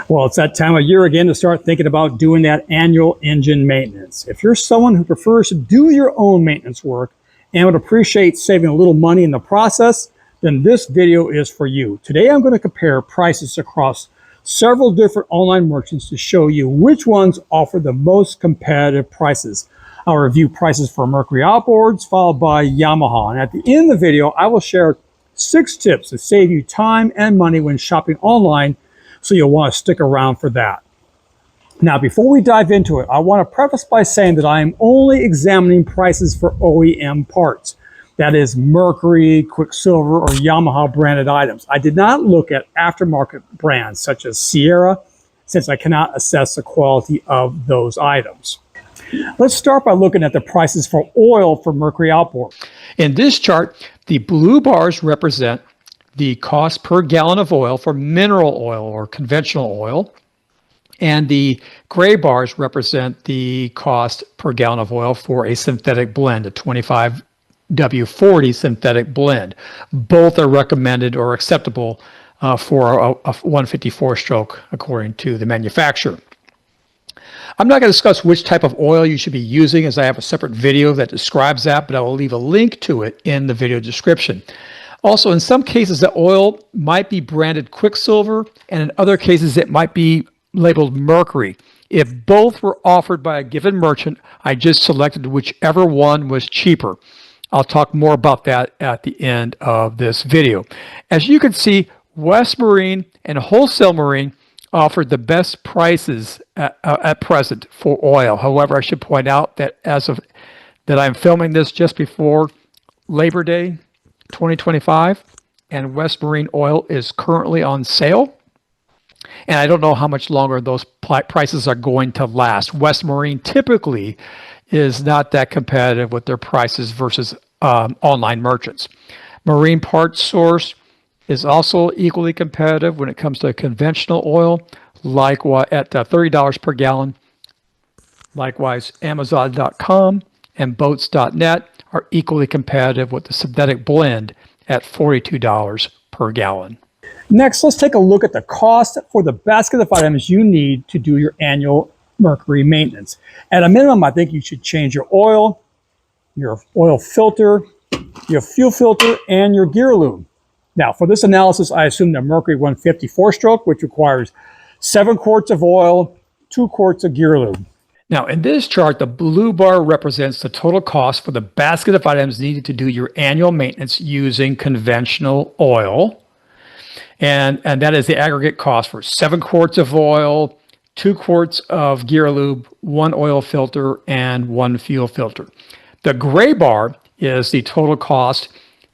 Well, it's that time of year again to start thinking about doing that annual engine maintenance. If you're someone who prefers to do your own maintenance work and would appreciate saving a little money in the process, then this video is for you. Today, I'm going to compare prices across several different online merchants to show you which ones offer the most competitive prices. I'll review prices for Mercury outboards, followed by Yamaha. And at the end of the video, I will share 6 tips to save you time and money when shopping online, so you'll want to stick around for that. Now, before we dive into it, I want to preface by saying that I am only examining prices for OEM parts. That is Mercury, Quicksilver, or Yamaha branded items. I did not look at aftermarket brands such as Sierra, since I cannot assess the quality of those items. Let's start by looking at the prices for oil for Mercury outboard. In this chart, the blue bars represent the cost per gallon of oil for mineral oil or conventional oil, and the gray bars represent the cost per gallon of oil for a synthetic blend, a 25W40 synthetic blend. Both are recommended or acceptable for a 154 stroke according to the manufacturer. I'm not going to discuss which type of oil you should be using, as I have a separate video that describes that, but I will leave a link to it in the video description. Also, in some cases, the oil might be branded Quicksilver, and in other cases, it might be labeled Mercury. If both were offered by a given merchant, I just selected whichever one was cheaper. I'll talk more about that at the end of this video. As you can see, West Marine and Wholesale Marine offered the best prices at present for oil. However, I should point out that that I'm filming this just before Labor Day 2025, and West Marine oil is currently on sale, and I don't know how much longer those prices are going to last. West Marine typically is not that competitive with their prices versus online merchants. Marine Parts Source is also equally competitive when it comes to conventional oil, likewise at $30 per gallon. Likewise, Amazon.com and Boats.net are equally competitive with the synthetic blend at $42 per gallon. Next, let's take a look at the cost for the basket of items you need to do your annual Mercury maintenance. At a minimum, I think you should change your oil filter, your fuel filter, and your gear lube. Now, for this analysis, I assume the Mercury 154 stroke, which requires 7 quarts of oil, 2 quarts of gear lube. Now, in this chart, the blue bar represents the total cost for the basket of items needed to do your annual maintenance using conventional oil. And that is the aggregate cost for 7 quarts of oil, 2 quarts of gear lube, 1 oil filter, and 1 fuel filter. The gray bar is the total cost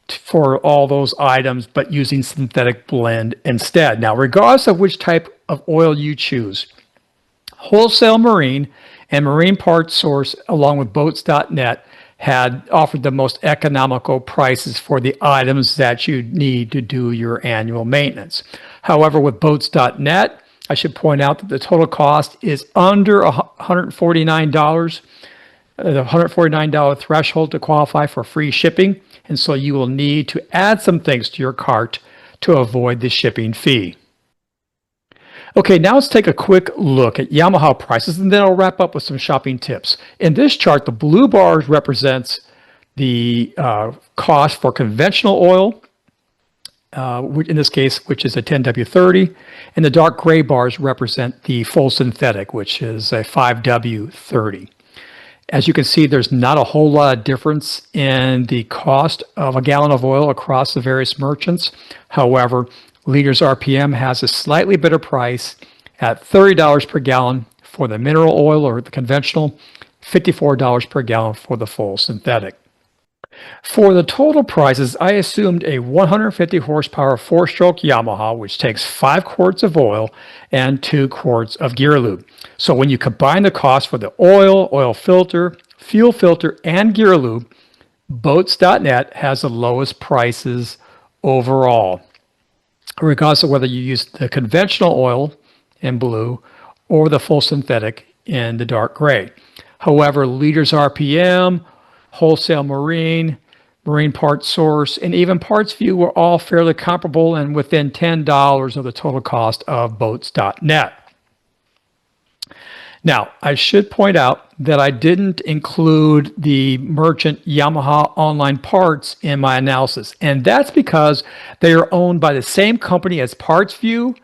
for all those items, but using synthetic blend instead. Now, regardless of which type of oil you choose, Wholesale Marine and Marine Parts Source, along with Boats.net, had offered the most economical prices for the items that you need to do your annual maintenance. However, with Boats.net, I should point out that the total cost is under $149, the $149 threshold to qualify for free shipping, and so you will need to add some things to your cart to avoid the shipping fee. Okay, now let's take a quick look at Yamaha prices, and then I'll wrap up with some shopping tips. In this chart, the blue bars represents the cost for conventional oil, in this case, which is a 10W30, and the dark gray bars represent the full synthetic, which is a 5W30. As you can see, there's not a whole lot of difference in the cost of a gallon of oil across the various merchants. However, Liters RPM has a slightly better price at $30 per gallon for the mineral oil or the conventional, $54 per gallon for the full synthetic. For the total prices, I assumed a 150 horsepower 4-stroke Yamaha, which takes 5 quarts of oil and 2 quarts of gear lube. So when you combine the cost for the oil filter, fuel filter, and gear lube, Boats.net has the lowest prices overall, regardless of whether you use the conventional oil in blue or the full synthetic in the dark gray. However, Liters RPM, Wholesale Marine, Marine Parts Source, and even Parts View were all fairly comparable and within $10 of the total cost of boats.net. Now, I should point out that I didn't include the Merchant Yamaha online parts in my analysis, and that's because they are owned by the same company as Parts View,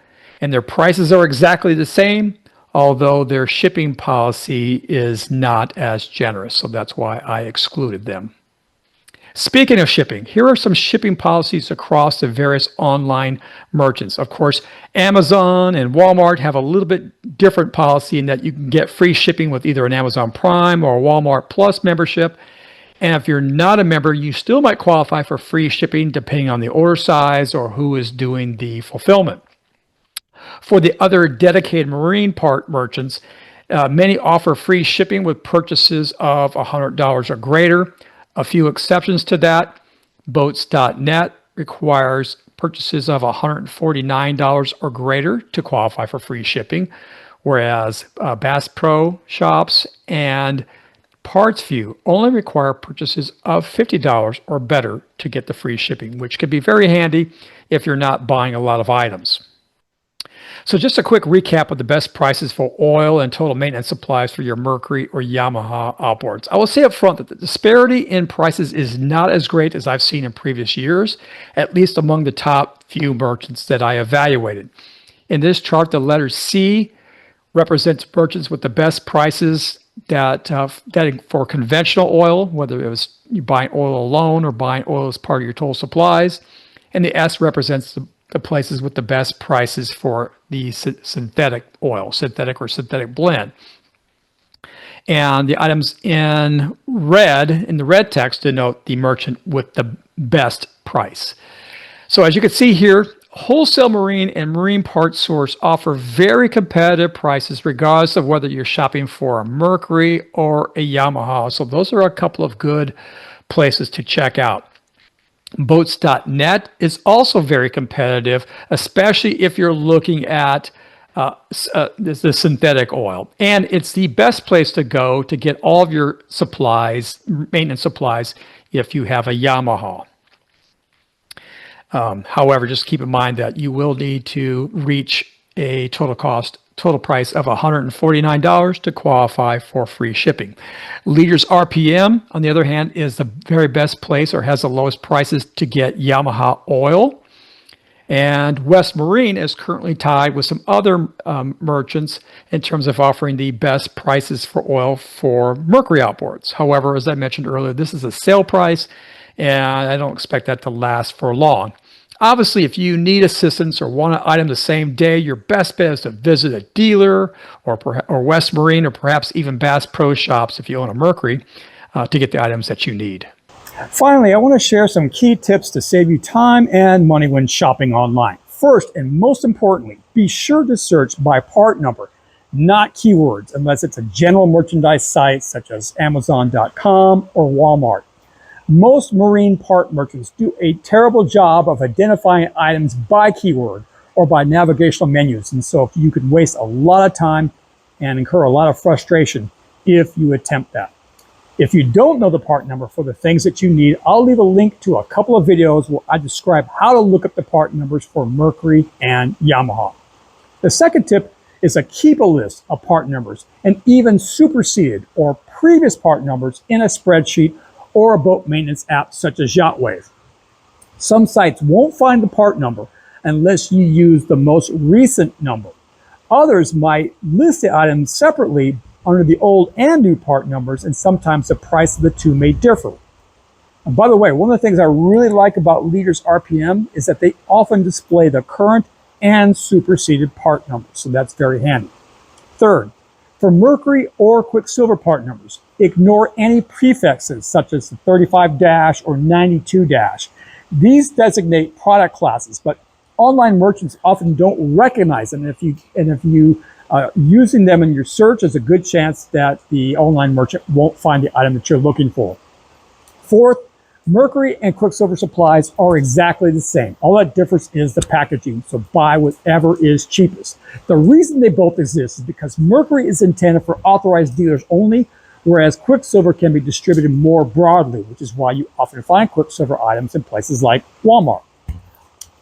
and their prices are exactly the same, although their shipping policy is not as generous, so that's why I excluded them. Speaking of shipping, here are some shipping policies across the various online merchants. Of course, Amazon and Walmart have a little bit different policy in that you can get free shipping with either an Amazon Prime or a Walmart Plus membership. And if you're not a member, you still might qualify for free shipping depending on the order size or who is doing the fulfillment. For the other dedicated marine part merchants, many offer free shipping with purchases of $100 or greater. A few exceptions to that: boats.net requires purchases of $149 or greater to qualify for free shipping, whereas Bass Pro Shops and Parts View only require purchases of $50 or better to get the free shipping, which can be very handy if you're not buying a lot of items. So just a quick recap of the best prices for oil and total maintenance supplies for your Mercury or Yamaha outboards. I will say up front that the disparity in prices is not as great as I've seen in previous years, at least among the top few merchants that I evaluated. In this chart, the letter C represents merchants with the best prices that for conventional oil, whether it was you buying oil alone or buying oil as part of your total supplies. And the S represents the places with the best prices for the synthetic oil, synthetic or synthetic blend. And the items in the red text denote the merchant with the best price. So as you can see here, Wholesale Marine and Marine Parts Source offer very competitive prices regardless of whether you're shopping for a Mercury or a Yamaha. So those are a couple of good places to check out. Boats.net is also very competitive, especially if you're looking at the synthetic oil. And it's the best place to go to get all of your supplies, maintenance supplies, if you have a Yamaha. However, just keep in mind that you will need to reach a total price of $149 to qualify for free shipping. Leaders RPM, on the other hand, is the very best place or has the lowest prices to get Yamaha oil. And West Marine is currently tied with some other merchants in terms of offering the best prices for oil for Mercury outboards. However, as I mentioned earlier, this is a sale price, and I don't expect that to last for long. Obviously, if you need assistance or want an item the same day, your best bet is to visit a dealer or West Marine or perhaps even Bass Pro Shops if you own a Mercury to get the items that you need. Finally, I want to share some key tips to save you time and money when shopping online. First, and most importantly, be sure to search by part number, not keywords, unless it's a general merchandise site such as Amazon.com or Walmart. Most marine part merchants do a terrible job of identifying items by keyword or by navigational menus, and so you could waste a lot of time and incur a lot of frustration if you attempt that. If you don't know the part number for the things that you need, I'll leave a link to a couple of videos where I describe how to look up the part numbers for Mercury and Yamaha. The second tip is to keep a list of part numbers and even superseded or previous part numbers in a spreadsheet or a boat maintenance app such as Yachtwave. Some sites won't find the part number unless you use the most recent number. Others might list the items separately under the old and new part numbers, and sometimes the price of the two may differ. And by the way, one of the things I really like about Leaders RPM is that they often display the current and superseded part numbers, so that's very handy. Third, for Mercury or Quicksilver part numbers, ignore any prefixes such as the 35- or 92-. These designate product classes, but online merchants often don't recognize them. If you using them in your search, there's a good chance that the online merchant won't find the item that you're looking for. Fourth, Mercury and Quicksilver supplies are exactly the same. All that differs is the packaging, so buy whatever is cheapest. The reason they both exist is because Mercury is intended for authorized dealers only, whereas Quicksilver can be distributed more broadly, which is why you often find Quicksilver items in places like Walmart.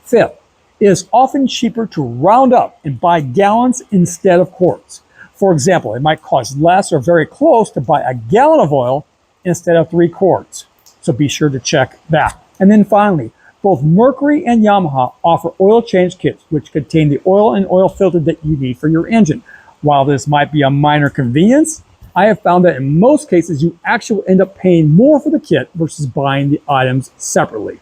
Fifth, it is often cheaper to round up and buy gallons instead of quarts. For example, it might cost less or very close to buy a gallon of oil instead of 3 quarts. So be sure to check that. And then finally, both Mercury and Yamaha offer oil change kits which contain the oil and oil filter that you need for your engine. While this might be a minor convenience, I have found that in most cases you actually end up paying more for the kit versus buying the items separately.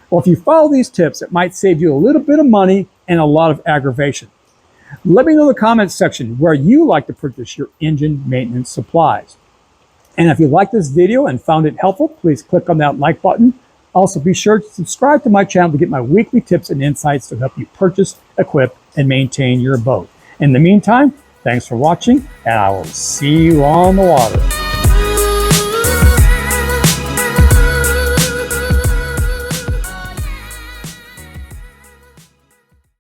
Well, if you follow these tips, it might save you a little bit of money and a lot of aggravation. Let me know in the comments section where you like to purchase your engine maintenance supplies. And if you liked this video and found it helpful, please click on that like button. Also, be sure to subscribe to my channel to get my weekly tips and insights to help you purchase, equip, and maintain your boat. In the meantime, thanks for watching, and I will see you on the water.